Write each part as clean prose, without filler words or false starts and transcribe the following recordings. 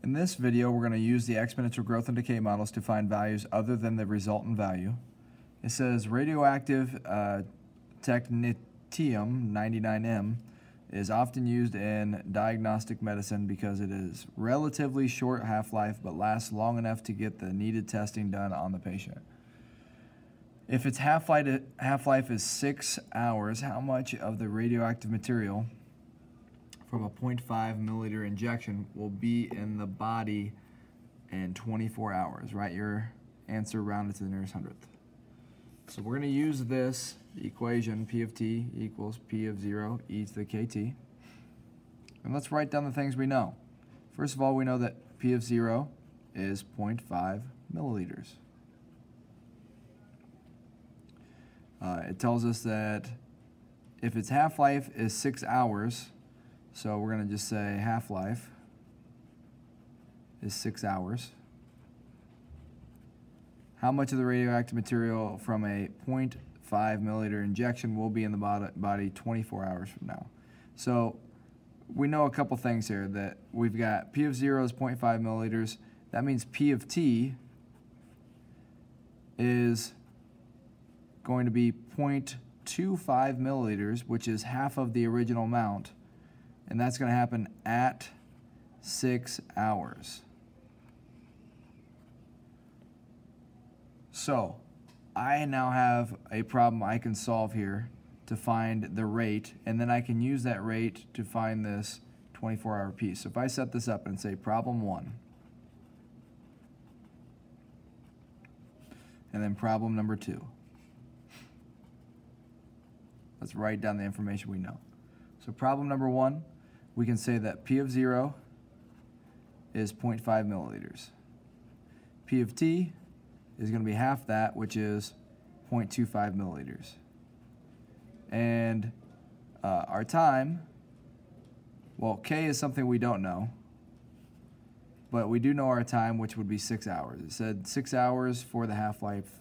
In this video, we're going to use the exponential growth and decay models to find values other than the resultant value. It says radioactive technetium-99m is often used in diagnostic medicine because it is relatively short half-life but lasts long enough to get the needed testing done on the patient. If its half-life is 6 hours, how much of the radioactive material from a 0.5 milliliter injection will be in the body in 24 hours? Write your answer rounded to the nearest hundredth. So we're going to use this equation, P of t equals P of 0 e to the kt. And let's write down the things we know. First of all, we know that P of 0 is 0.5 milliliters. It tells us that if its half-life is 6 hours, so we're going to just say half-life is 6 hours. How much of the radioactive material from a 0.5 milliliter injection will be in the body 24 hours from now? So we know a couple things here, that we've got P of 0 is 0.5 milliliters. That means P of t is going to be 0.25 milliliters, which is half of the original amount. And that's going to happen at 6 hours. So I now have a problem I can solve here to find the rate, and then I can use that rate to find this 24-hour piece. So if I set this up and say problem 1, and then problem number 2. Let's write down the information we know. So problem number 1, we can say that P of 0 is 0.5 milliliters. P of t is going to be half that, which is 0.25 milliliters. And our time, well, K is something we don't know, but we do know our time, which would be 6 hours. It said 6 hours for the half-life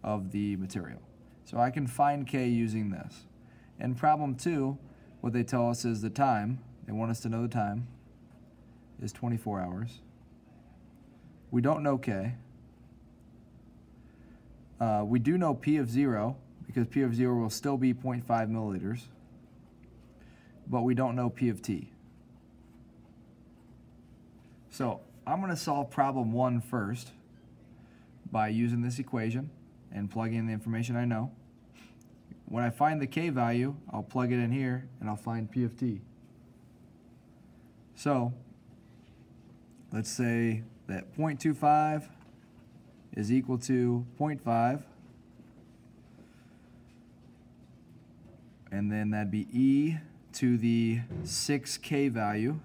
of the material. So I can find K using this. In problem 2, what they tell us is the time. They want us to know the time is 24 hours. We don't know K. We do know P of 0, because P of 0 will still be 0.5 milliliters, but we don't know P of t. So I'm going to solve problem 1 first by using this equation and plugging in the information I know. When I find the K value, I'll plug it in here and I'll find P of t. So let's say that 0.25 is equal to 0.5, and then that'd be e to the 6K value.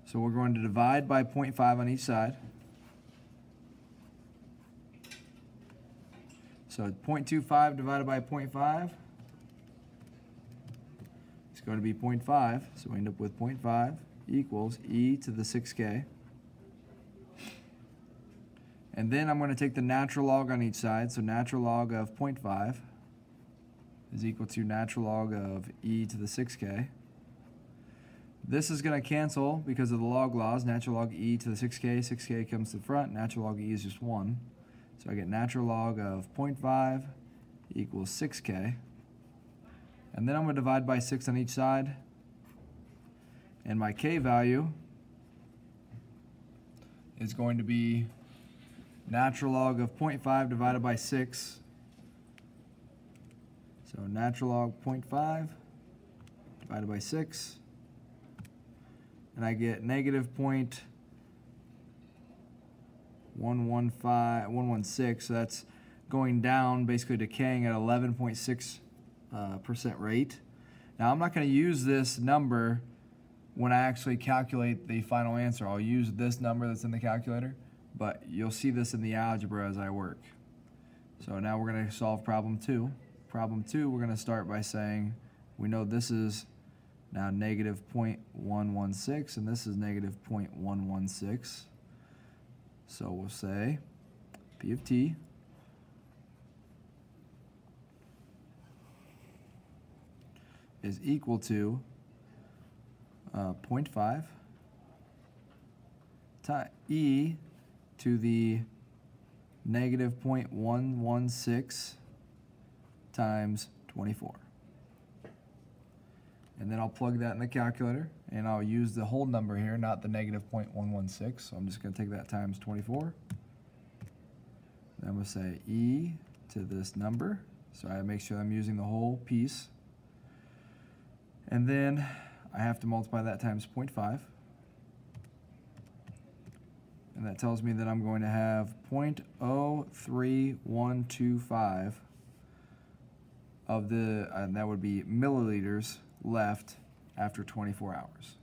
So we're going to divide by 0.5 on each side. So 0.25 divided by 0.5 is going to be 0.5. So we end up with 0.5 equals e to the 6K. And then I'm going to take the natural log on each side. So natural log of 0.5 is equal to natural log of e to the 6K. This is going to cancel because of the log laws. Natural log e to the 6K. 6K comes to the front. Natural log e is just 1. So I get natural log of 0.5 equals 6K. And then I'm going to divide by 6 on each side. And my K value is going to be natural log of 0.5 divided by 6. So natural log 0.5 divided by 6. And I get negative 0.116. So that's going down, basically decaying at 11.6% rate. Now I'm not going to use this number when I actually calculate the final answer. I'll use this number that's in the calculator, but you'll see this in the algebra as I work. So now we're going to solve problem 2. Problem 2, we're going to start by saying we know this is now negative 0.116 and this is negative 0.116. So we'll say P of t is equal to 0.5 e to the negative 0.116 times 24. And then I'll plug that in the calculator, and I'll use the whole number here, not the negative 0.116. So I'm just going to take that times 24. Then I'm going to say e to this number. So I make sure I'm using the whole piece. And then I have to multiply that times 0.5. And that tells me that I'm going to have 0.03125 of the, that would be milliliters left after 24 hours.